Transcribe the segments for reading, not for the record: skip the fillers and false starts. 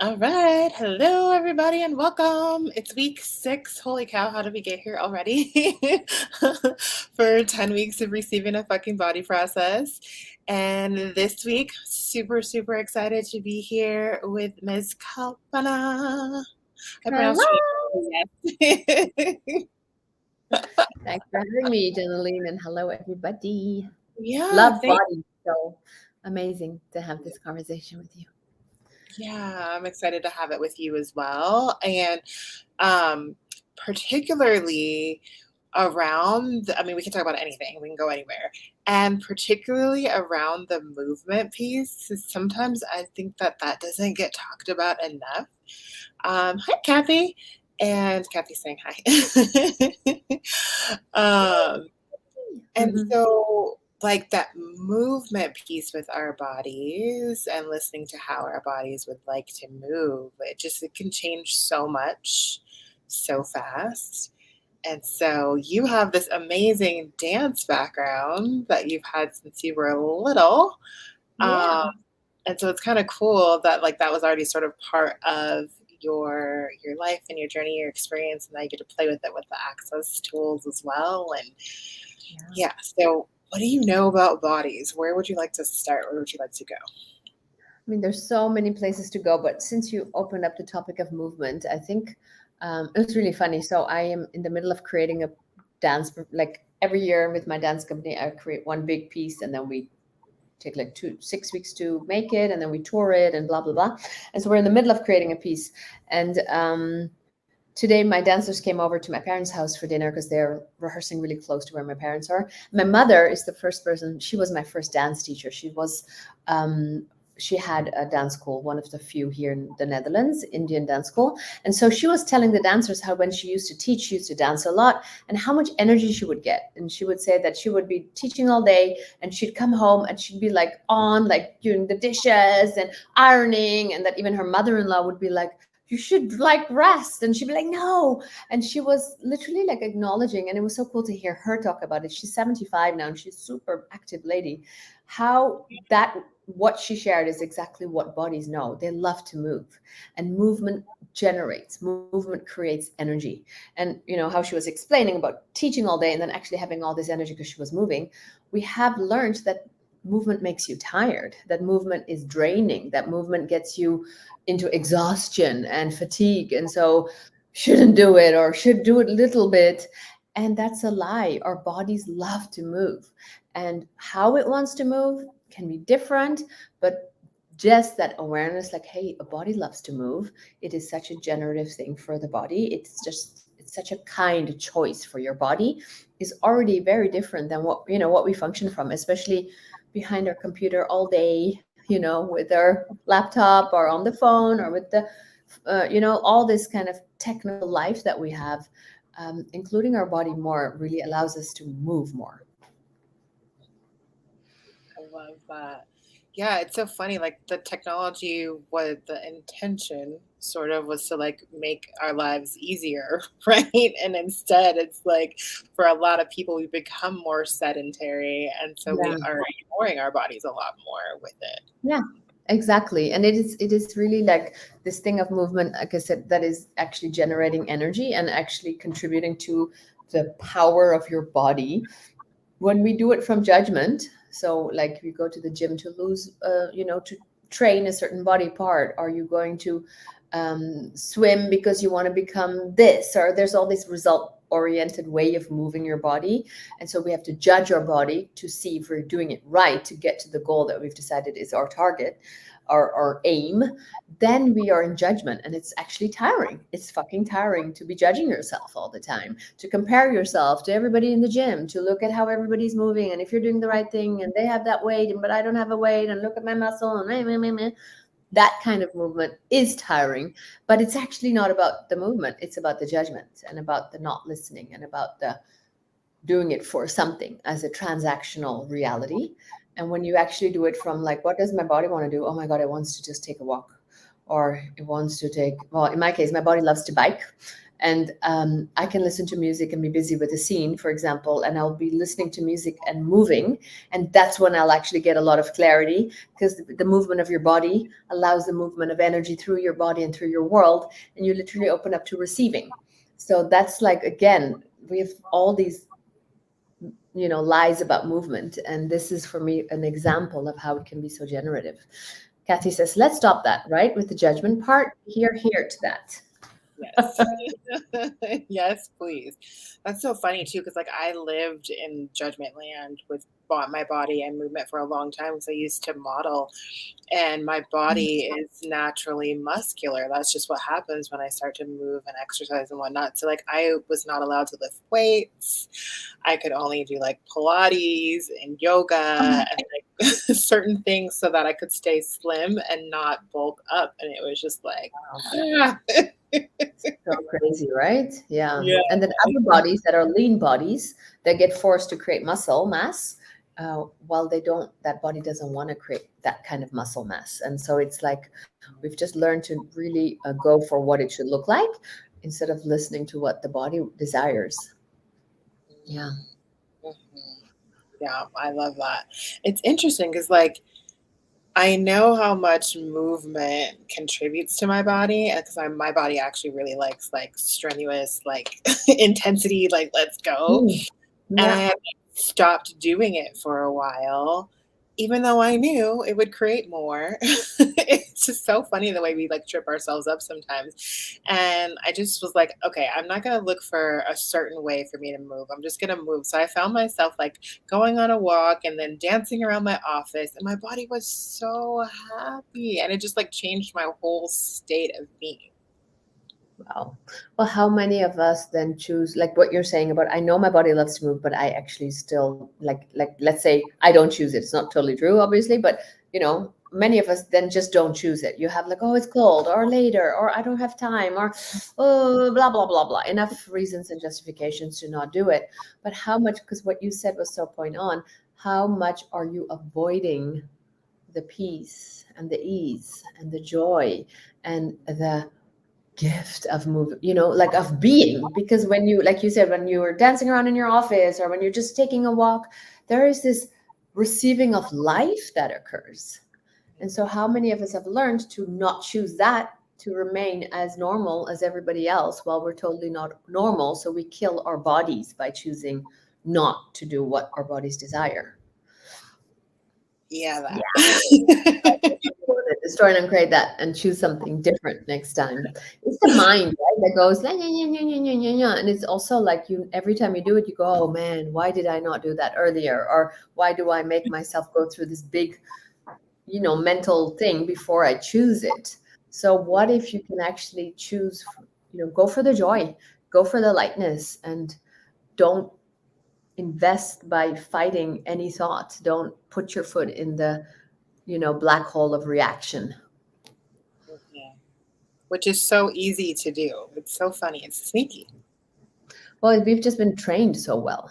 All right. Hello, everybody, and welcome. It's week 6. Holy cow, how did we get here already? For 10 weeks of receiving a fucking body process. And this week, super, super excited to be here with Ms. Kalpana. I pronounced Hello. it yes. Thanks for having me, Janeline, and hello, everybody. Yeah, Love thank body. So amazing to have this conversation with you. Yeah, I'm excited to have it with you as well. And um, particularly around, I mean, we can talk about anything, we can go anywhere. And particularly around the movement piece, is sometimes I think that that doesn't get talked about enough. Hi, Kathy. And Kathy's saying hi. um, and so, like that movement piece with our bodies and listening to how our bodies would like to move, it can change so much so fast. And so you have this amazing dance background that you've had since you were little. Um, Yeah. and so it's kind of cool that like that was already sort of part of your life and your journey, your experience, and now you get to play with it with the access tools as well. And Yeah. yeah, so what do you know about bodies? Where would you like to start? Where would you like to go? I mean, there's so many places to go, but since you opened up the topic of movement, I think it was really funny. So I am in the middle of creating a dance, like every year with my dance company, I create one big piece and then we take like 6 weeks to make it and then we tour it and blah blah blah. And so we're in the middle of creating a piece. And today my dancers came over to my parents' house for dinner because they're rehearsing really close to where my parents are. My mother is the first person. She was my first dance teacher. Um, she had a dance school, one of the few here in the Netherlands, Indian dance school. And so she was telling the dancers how when she used to teach, she used to dance a lot and how much energy she would get. And she would say that she would be teaching all day and she'd come home and she'd be like on, like doing the dishes and ironing. And that even her mother-in-law would be like, you should like rest. And she'd be like, no. And she was literally like acknowledging, and it was so cool to hear her talk about it. She's 75 now and she's a super active lady. How that what she shared is exactly what bodies know. They love to move, and movement creates energy. And you know how she was explaining about teaching all day and then actually having all this energy because she was moving. We have learned that movement makes you tired, that movement is draining, that movement gets you into exhaustion and fatigue. And so shouldn't do it or should do it a little bit. And that's a lie. Our bodies love to move. And how it wants to move can be different, but just that awareness, like, hey, a body loves to move. It is such a generative thing for the body. It's such a kind choice for your body is already very different than what we function from, especially behind our computer all day, with our laptop or on the phone or with the all this kind of technical life that we have. Including our body more really allows us to move more. I love that. Yeah, it's so funny. Like the technology, what the intention sort of was to like make our lives easier, right? And instead, it's like for a lot of people, we become more sedentary, and so we Yeah. are ignoring our bodies a lot more with it. Yeah, exactly. And it is really like this thing of movement, like I said, that is actually generating energy and actually contributing to the power of your body. When we do it from judgment, so like you go to the gym to lose, to train a certain body part, are you going to swim because you want to become this, or there's all this result oriented way of moving your body. And so we have to judge our body to see if we're doing it right to get to the goal that we've decided is our target, our aim. Then we are in judgment, and it's actually tiring. It's fucking tiring to be judging yourself all the time, to compare yourself to everybody in the gym, to look at how everybody's moving and if you're doing the right thing and they have that weight but I don't have a weight, and look at my muscle and meh, meh, meh, meh. That kind of movement is tiring, but it's actually not about the movement. It's about the judgment and about the not listening and about the doing it for something as a transactional reality. And when you actually do it from like, what does my body want to do? Oh my God, it wants to just take a walk. Or it wants to take, well, in my case, my body loves to bike. And I can listen to music and be busy with a scene, for example, and I'll be listening to music and moving. And that's when I'll actually get a lot of clarity, because the movement of your body allows the movement of energy through your body and through your world. And you literally open up to receiving. So that's like, again, we have all these, lies about movement. And this is for me an example of how it can be so generative. Kathy says, let's stop that, right? With the judgment part. Here to that. Yes. Yes, please. That's so funny too, because like I lived in judgment land with my body and movement for a long time because I used to model, and my body is naturally muscular. That's just what happens when I start to move and exercise and whatnot. So like I was not allowed to lift weights. I could only do like Pilates and yoga and like certain things so that I could stay slim and not bulk up. And it was just like, So crazy, right? Yeah. yeah. And then other bodies that are lean bodies that get forced to create muscle mass, while that body doesn't want to create that kind of muscle mass. And so it's like we've just learned to really go for what it should look like instead of listening to what the body desires. Yeah. Mhm. Yeah, I love that. It's interesting because, like, I know how much movement contributes to my body because my body actually really likes like strenuous, like intensity, like let's go. Mm. And I Yeah. had stopped doing it for a while, even though I knew it would create more. It's just so funny the way we like trip ourselves up sometimes. And I just was like, okay, I'm not going to look for a certain way for me to move. I'm just going to move. So I found myself like going on a walk and then dancing around my office, and my body was so happy. And it just like changed my whole state of being. Wow. Well, how many of us then choose, like what you're saying about, I know my body loves to move, but I actually still like let's say I don't choose it. It's not totally true, obviously, but many of us then just don't choose it. You have like, oh, it's cold, or later, or I don't have time, or oh, blah blah blah blah. Enough reasons and justifications to not do it. But how much? Because what you said was so point on. How much are you avoiding the peace and the ease and the joy and the gift of moving, like of being? Because when you, like you said, when you were dancing around in your office or when you're just taking a walk, there is this receiving of life that occurs. And so how many of us have learned to not choose that, to remain as normal as everybody else while we're totally not normal? So we kill our bodies by choosing not to do what our bodies desire. Yeah, Yeah. that. Destroy and uncreate that and choose something different next time. It's the mind, right, that goes "La, nya, nya, nya, nya, nya, nya, nya." And it's also like you, every time you do it, you go, oh man, why did I not do that earlier? Or why do I make myself go through this big, mental thing before I choose it? So what if you can actually choose, go for the joy, go for the lightness, and don't invest by fighting any thought. Don't put your foot in the black hole of reaction. Mhm. Which is so easy to do. It's so funny. It's sneaky. Well, we've just been trained so well.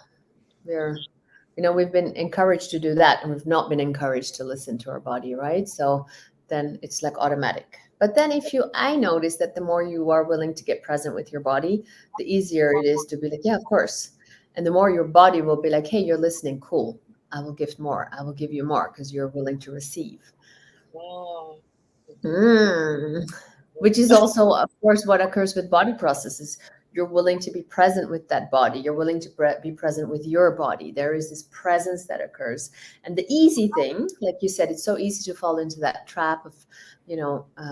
We've been encouraged to do that, and we've not been encouraged to listen to our body, right? So then it's like automatic. But then I notice that the more you are willing to get present with your body, the easier it is to be like, yeah, of course. And the more your body will be like, hey, you're listening, cool. I will gift more. I will give you more because you're willing to receive. Oh. Mm. Which is also, of course, what occurs with body processes. You're willing to be present with that body. You're willing to be present with your body. There is this presence that occurs. And the easy thing, like you said, it's so easy to fall into that trap of,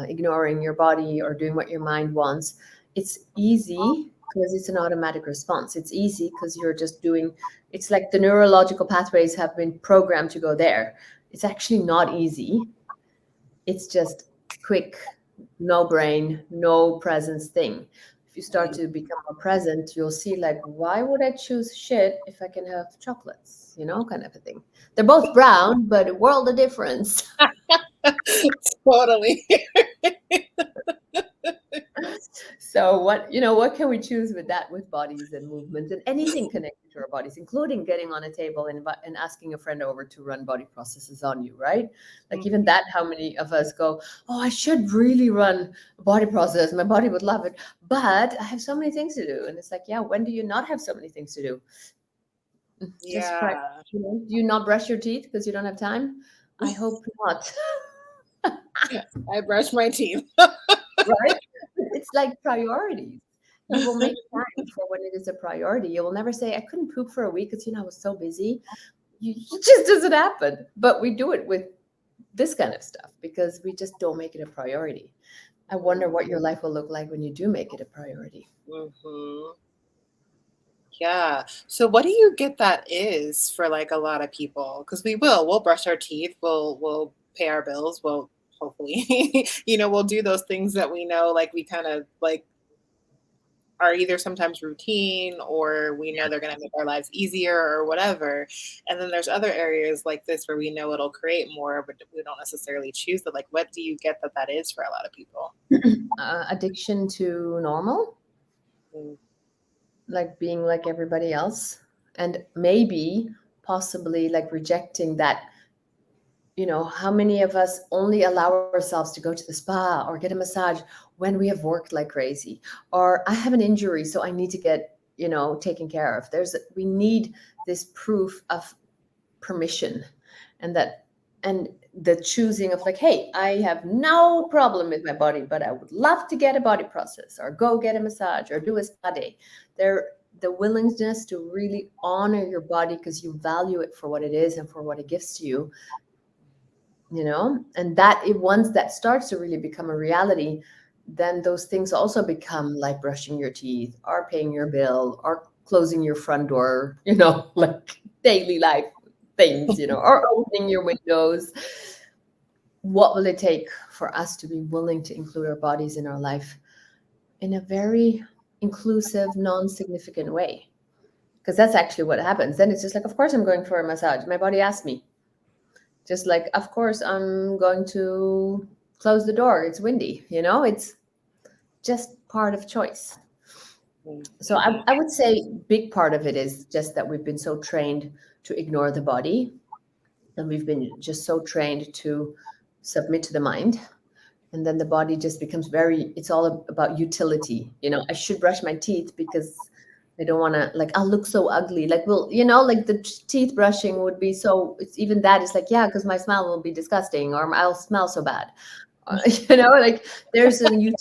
ignoring your body or doing what your mind wants. It's easy because it's an automatic response. It's easy because you're just doing, it's like the neurological pathways have been programmed to go there. It's actually not easy. It's just quick, no brain, no presence thing. If you start to become more present, you'll see like, why would I choose shit if I can have chocolates? Kind of a thing. They're both brown, but a world of difference. Totally. So what can we choose with that, with bodies and movements and anything connected to our bodies, including getting on a table and asking a friend over to run body processes on you, right? Like even that, how many of us go, oh, I should really run a body process. My body would love it, but I have so many things to do. And it's like, yeah, when do you not have so many things to do? Just Yeah. do you not brush your teeth because you don't have time? I hope not. I brush my teeth. Right? It's like priorities. You will make time for when it is a priority. You will never say, I couldn't poop for a week because, I was so busy. It just doesn't happen. But we do it with this kind of stuff because we just don't make it a priority. I wonder what your life will look like when you do make it a priority. Hmm. Yeah. So what do you get that is for like a lot of people? Because we'll brush our teeth, we'll pay our bills, we'll hopefully, we'll do those things that we know like we kind of like are either sometimes routine or we know they're going to make our lives easier or whatever. And then there's other areas like this where we know it'll create more, but we don't necessarily choose it. Like, what do you get that is for a lot of people? Addiction to normal, Mm. like being like everybody else, and maybe possibly like rejecting that. How many of us only allow ourselves to go to the spa or get a massage when we have worked like crazy, or I have an injury, so I need to get, taken care of. We need this proof of permission, and the choosing of like, hey, I have no problem with my body, but I would love to get a body process or go get a massage or do a spa day. The willingness to really honor your body because you value it for what it is and for what it gives to you, and once that starts to really become a reality, then those things also become like brushing your teeth or paying your bill or closing your front door, like daily life things, or opening your windows. What will it take for us to be willing to include our bodies in our life in a very inclusive, non-significant way? Because that's actually what happens. Then it's just like, of course I'm going for a massage, my body asked me. Just like, of course, I'm going to close the door. It's windy, it's just part of choice. So I would say big part of it is just that we've been so trained to ignore the body, and we've been just so trained to submit to the mind. And then the body just becomes it's all about utility. I should brush my teeth because I don't want to, like, I'll look so ugly. Like, well, like the teeth brushing would be so, it's even that is like, yeah, because my smell will be disgusting or I'll smell so bad. Like there's a utility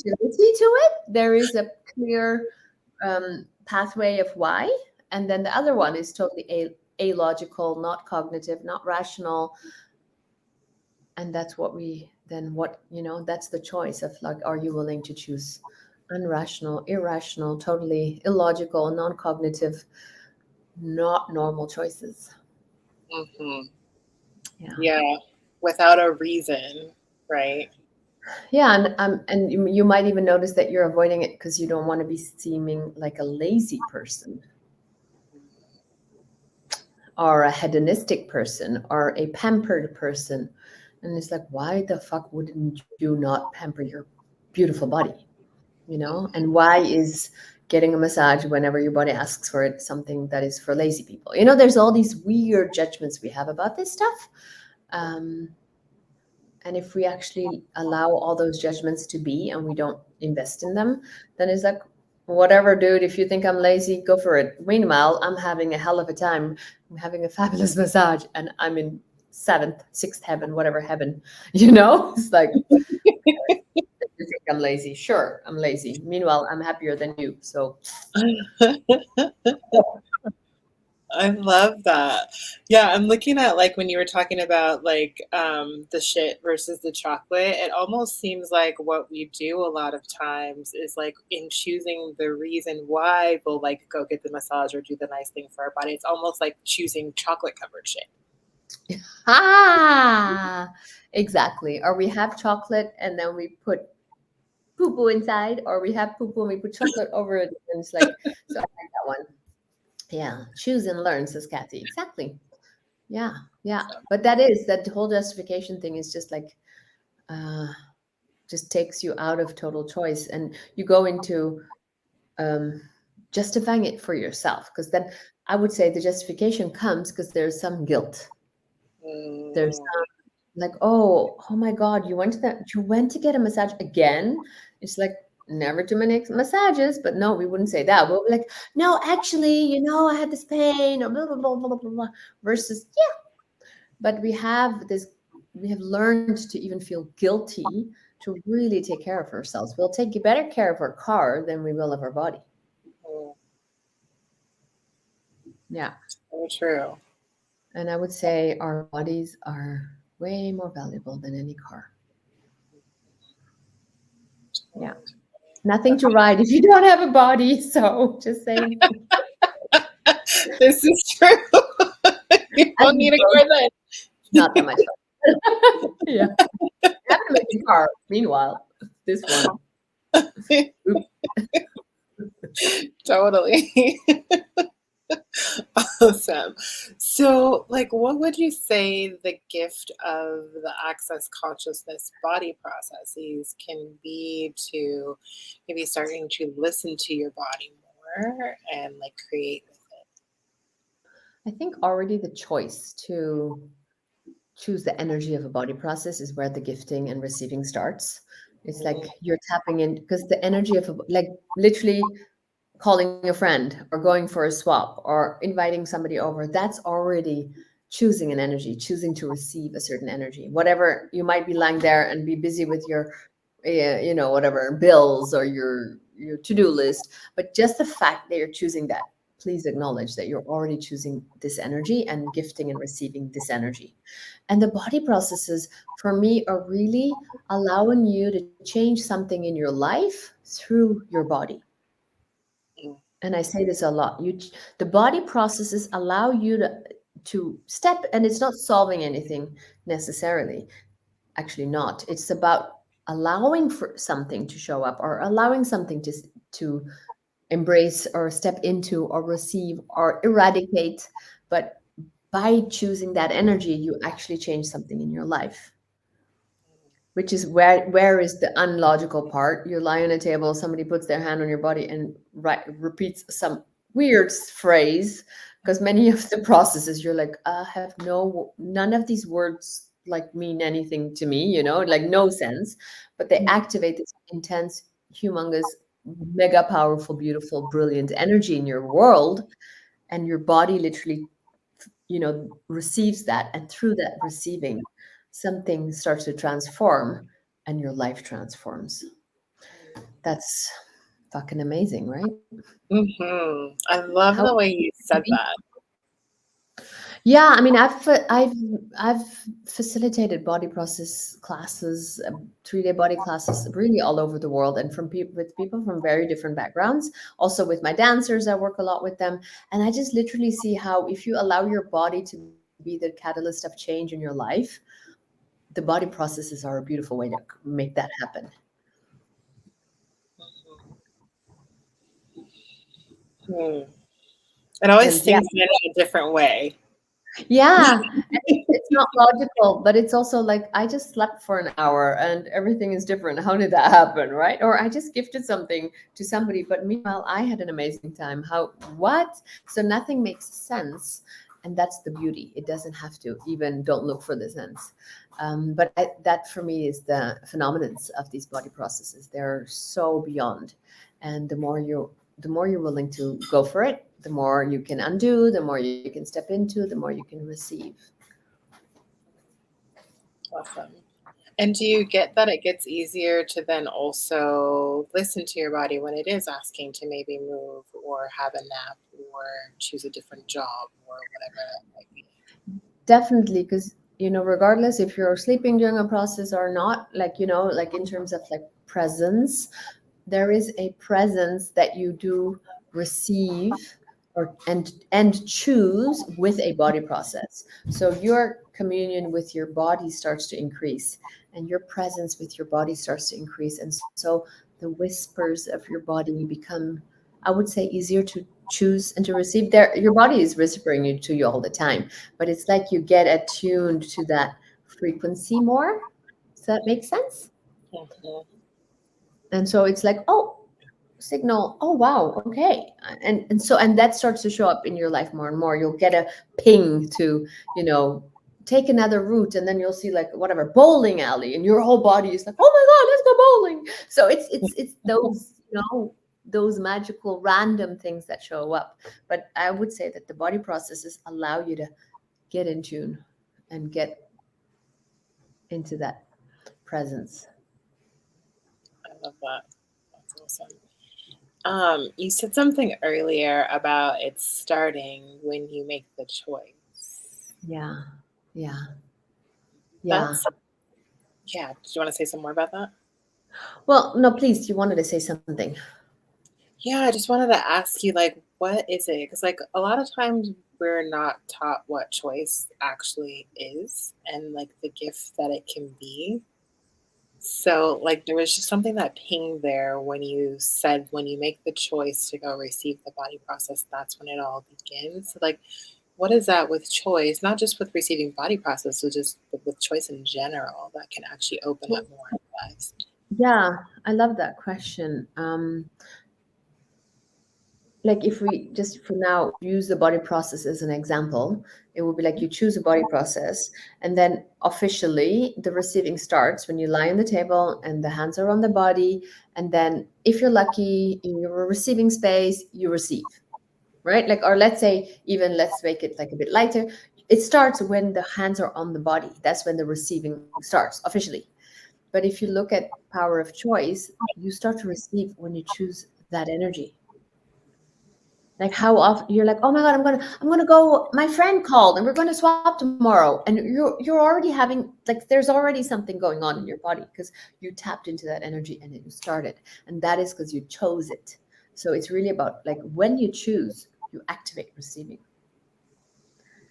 to it. There is a clear pathway of why. And then the other one is totally illogical, not cognitive, not rational. And that's that's the choice of like, are you willing to choose unrational, irrational, totally illogical, non-cognitive, not normal choices? Hmm. Yeah. Yeah. Without a reason, right? Yeah, and you might even notice that you're avoiding it because you don't want to be seeming like a lazy person or a hedonistic person or a pampered person. And it's like, why the fuck wouldn't you not pamper your beautiful body? And why is getting a massage whenever your body asks for it something that is for lazy people? There's all these weird judgments we have about this stuff. And if we actually allow all those judgments to be and we don't invest in them, then it's like, whatever, dude, if you think I'm lazy, go for it. Meanwhile, I'm having a hell of a time. I'm having a fabulous massage and I'm in seventh, sixth heaven, whatever heaven, It's like, you think I'm lazy? Sure, I'm lazy. Meanwhile, I'm happier than you. So, I love that. Yeah, I'm looking at like when you were talking about like the shit versus the chocolate, it almost seems like what we do a lot of times is like in choosing the reason why we'll like go get the massage or do the nice thing for our body. It's almost like choosing chocolate covered shit. ah, exactly. Or we have chocolate and then we put poo poo inside, or we have poo poo and we put chocolate over it. And it's like, so I like that one. Yeah, choose and learn, says Kathy. Exactly. Yeah, yeah. So, But that whole justification thing is just like, uh, just takes you out of total choice, and you go into um, justifying it for yourself. Because then I would say the justification comes because there's some guilt. There's Mm, like, oh my God, you went to get a massage again. It's like, never too many massages, but no, we wouldn't say that. We'll be like, no, actually, I had this pain, or blah blah blah blah blah blah. Versus, yeah, but we have learned to even feel guilty to really take care of ourselves. We'll take better care of our car than we will of our body. mm, Yeah. so true. And I would say our bodies are way more valuable than any car. Yeah. Nothing to ride if you don't have a body. So just saying. This is true. You As don't we need a grow, car then. not that much fun. Yeah. I have an amazing car. Meanwhile, this one. Oops. Totally. Awesome. So, like, what would you say the gift of the access consciousness body processes can be to maybe starting to listen to your body more and like create with I think already the choice to choose the energy of a body process is where the gifting and receiving starts. It's it? like you're tapping in because the energy of like literally calling a friend or going for a swap or inviting somebody over, that's already choosing an energy, choosing to receive a certain energy. Whatever, you might be lying there and be busy with your whatever bills or your to-do list, but just the fact that you're choosing that, please acknowledge that you're already choosing this energy and gifting and receiving this energy. And the body processes for me are really allowing you to change something in your life through your body. Mm, And I say this a lot. The body processes allow you to step, and it's not solving anything necessarily. Actually, not. It's about allowing for something to show up, or allowing something to embrace or step into or receive or eradicate. But by choosing that energy, you actually change something in your life, which is where is the unlogical part. You lie on a table, somebody puts their hand on your body and repeats some weird phrase, because many of the processes you're like, I have none of these words like mean anything to me, like no sense, but they activate this intense, humongous, mega powerful, beautiful, brilliant energy in your world, and your body literally receives that, and through that receiving, something starts to transform and your life transforms. That's fucking amazing, right? I love How the way you to said be. that. Yeah, I mean, I've facilitated body process classes, 3-day body classes, really all over the world, and from people with people from very different backgrounds. Also with my dancers, I work a lot with them, and I just literally see how if you allow your body to be the catalyst of change in your life, the body processes are a beautiful way to make that happen. Hmm. It always And yeah, sinks in a different way. yeah, and it's not logical, but it's also like I just slept for an hour and everything is different. How did that happen, right? Or I just gifted something to somebody, but meanwhile I had an amazing time. What? So nothing makes sense, and that's the beauty. It doesn't have to. Even don't look for the sense. That for me is the phenomenons of these body processes. They're so beyond, and the more you're willing to go for it, the more you can undo, the more you can step into, the more you can receive. Awesome. And do you get that it gets easier to then also listen to your body when it is asking to maybe move or have a nap or choose a different job or whatever that might be? Definitely, because regardless if you're sleeping during a process or not, like in terms of like presence, there is a presence that you do receive and choose with a body process. So your communion with your body starts to increase, and your presence with your body starts to increase, and so the whispers of your body become, I would say, easier to choose and to receive. Your body is whispering to you all the time, but it's like you get attuned to that frequency more. Does that make sense? Mhm. And so it's like, oh, signal, oh wow, okay. And that starts to show up in your life more and more. You'll get a ping to, you know, take another route, and then you'll see like whatever bowling alley, and your whole body is like, oh my god, let's go bowling. So it's those, you know, those magical random things that show up. But I would say that the body processes allow you to get in tune and get into that presence. I love that. That's awesome. You said something earlier about it starting when you make the choice. Yeah, yeah, yeah. That's yeah. Do you want to say some more about that? Well, no, please, you wanted to say something. Yeah, I just wanted to ask you, like, what is it? Because, like, a lot of times we're not taught what choice actually is and, like, the gift that it can be. So, like, there was just something that pinged there when you said when you make the choice to go receive the body process, that's when it all begins. So, like, what is that with choice? Not just with receiving body process, but just with choice in general that can actually open up more lives. Yeah, I love that question. Like if we just for now use the body process as an example, it would be like you choose a body process, and then officially the receiving starts when you lie on the table and the hands are on the body, and then if you're lucky in your receiving space, you receive, right? Like, or let's say even let's make it like a bit lighter. It starts when the hands are on the body. That's when the receiving starts officially. But if you look at power of choice, you start to receive when you choose that energy. Like how often you're like, oh my God, I'm gonna go. My friend called and we're gonna swap tomorrow. And you're already having like there's already something going on in your body because you tapped into that energy and it started. And that is because you chose it. So it's really about like when you choose, you activate receiving.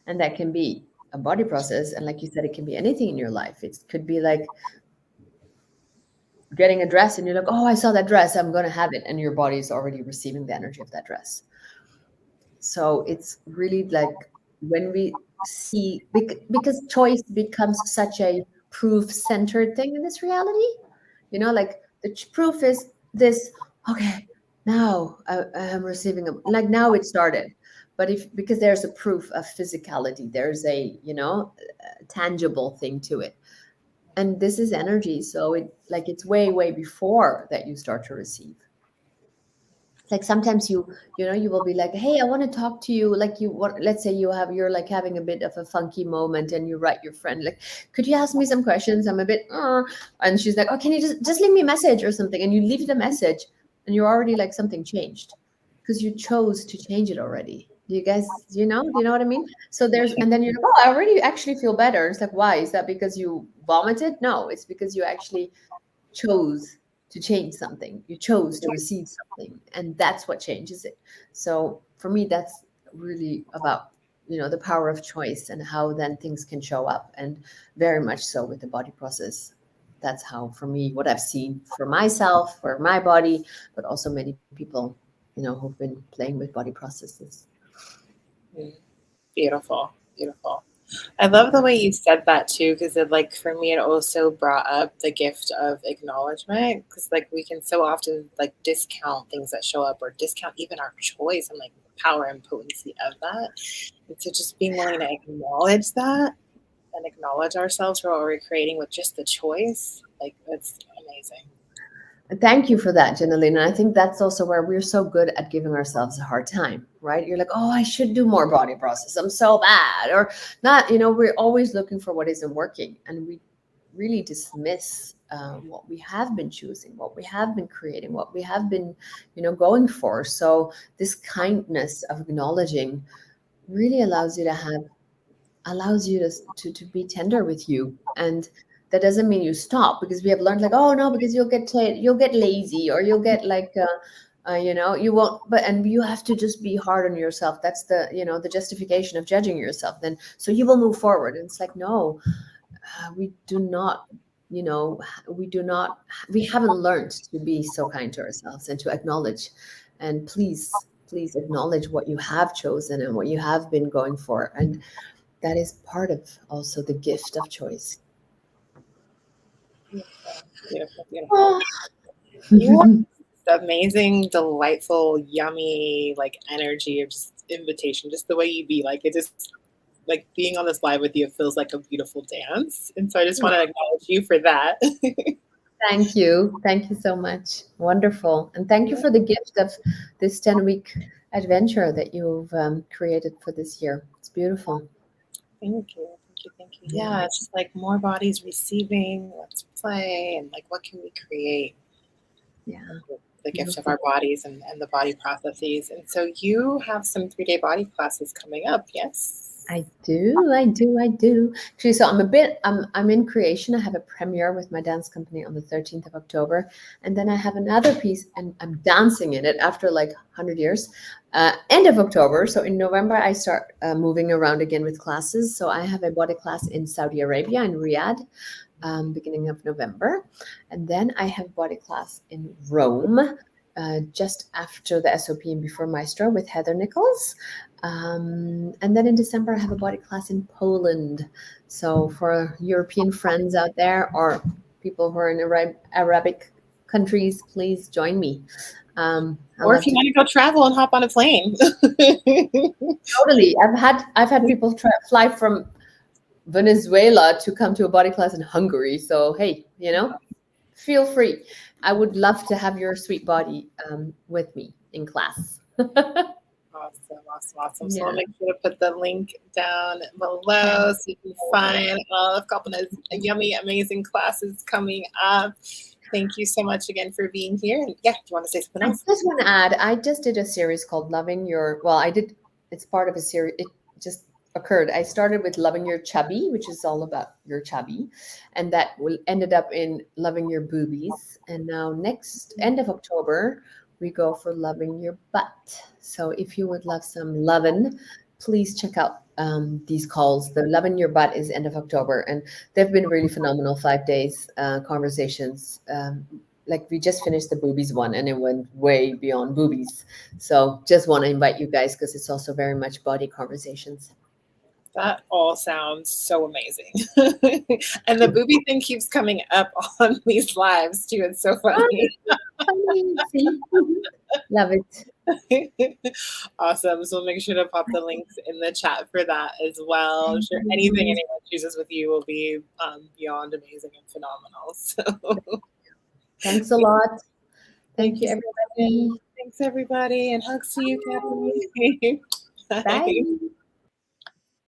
And that can be a body process. And like you said, it can be anything in your life. It could be like getting a dress and you're like, oh, I saw that dress, I'm going to have it. And your body is already receiving the energy of that dress. So it's really like when we see, because choice becomes such a proof centered thing in this reality, you know, like the proof is this, okay, now I am receiving, like now it started. But if, because there's a proof of physicality, there's a, you know, a tangible thing to it. And this is energy. So it, like, it's way before that you start to receive. Like sometimes you know you will be like, hey, I want to talk to you, like you want, let's say you're like having a bit of a funky moment and you write your friend like, could you ask me some questions, I'm a bit and she's like, oh, can you just leave me a message or something, and you leave the message and you're already like something changed because you chose to change it already. Do you guys, do you know what I mean? So there's, and then you're like, oh, I already actually feel better. It's like, why is that? Because you vomited? No, it's because you actually chose to change something. You chose to receive something, and that's what changes it. So for me, that's really about, the power of choice and how then things can show up, and very much so with the body process. That's how, for me, what I've seen for myself, for my body, but also many people, who've been playing with body processes. Mm, beautiful, beautiful. I love the way you said that too, because it like for me, it also brought up the gift of acknowledgement. Because like we can so often like discount things that show up, or discount even our choice and like the power and potency of that. And so just being willing to acknowledge that and acknowledge ourselves for what we're creating with just the choice, like it's amazing. Thank you for that, Janelina. And I think that's also where we're so good at giving ourselves a hard time, right? You're like, oh, I should do more body process. I'm so bad. Or not, we're always looking for what isn't working. And we really dismiss what we have been choosing, what we have been creating, what we have been, going for. So this kindness of acknowledging really allows you to be tender with you. And that doesn't mean you stop, because we have learned like, oh no, because you'll get lazy, or you'll get like you won't, but and you have to just be hard on yourself. That's the, the justification of judging yourself, then so you will move forward. And it's like, no, we do not, you know we do not, we haven't learned to be so kind to ourselves and to acknowledge. And please acknowledge what you have chosen and what you have been going for. And that is part of also the gift of choice. Beautiful, beautiful, beautiful. Oh. You have amazing, delightful, yummy, like energy of just invitation, just the way you be. Like it just like being on this live with you, it feels like a beautiful dance. And so I just want to acknowledge you for that. Thank you. Thank you so much. Wonderful. And thank you Yeah, for the gift of this 10-week adventure that you've created for this year. It's beautiful. thank you. Thank you. Thank you. Yeah. Yeah, it's just like more bodies receiving, let's play, and like what can we create? Yeah. The gift of Beautiful. our bodies and the body processes. And so you have some 3-day body classes coming up, yes? I do. Actually, so I'm in creation. I have a premiere with my dance company on the 13th of October. And then I have another piece and I'm dancing in it after like 100 years. End of October. So in November, I start moving around again with classes. So I have a body class in Saudi Arabia, in Riyadh, beginning of November. And then I have body class in Rome, just after the SOP and before Maestro with Heather Nichols. And then in December, I have a body class in Poland. So for European friends out there or people who are in Arabic countries, please join me. I Or if love you to want to go travel and hop on a plane. totally. I've had people fly from Venezuela to come to a body class in Hungary. So hey, feel free. I would love to have your sweet body with me in class. Awesome, awesome, awesome. So I'll Yeah. make sure to put the link down below so you can find all of Kalpana's yummy, amazing classes coming up. Thank you so much again for being here. And yeah, do you want to say something I else? just want to add, I just did a series called Loving Your, well, I did, it's part of a series, it just occurred. I started with Loving Your Chubby, which is all about your chubby, and that will ended up in Loving Your Boobies. And now next end of October, we go for Loving Your Butt. So if you would love some lovin', please check out these calls. The Loving Your Butt is end of October, and they've been really phenomenal 5 days conversations. Like we just finished the boobies one and it went way beyond boobies. So just want to invite you guys because it's also very much body conversations. That all sounds so amazing. And the booby thing keeps coming up on these lives too. It's so Oh, funny. funny. See? Love it. Awesome. So make sure to pop the links in the chat for that as well. I'm Thank sure anything you. anyone chooses with you will be beyond amazing and phenomenal. So Thanks a lot. thank Thank you you, so much. everybody. Thanks, everybody. And hugs to you, Bye. Kathy. Bye. Bye.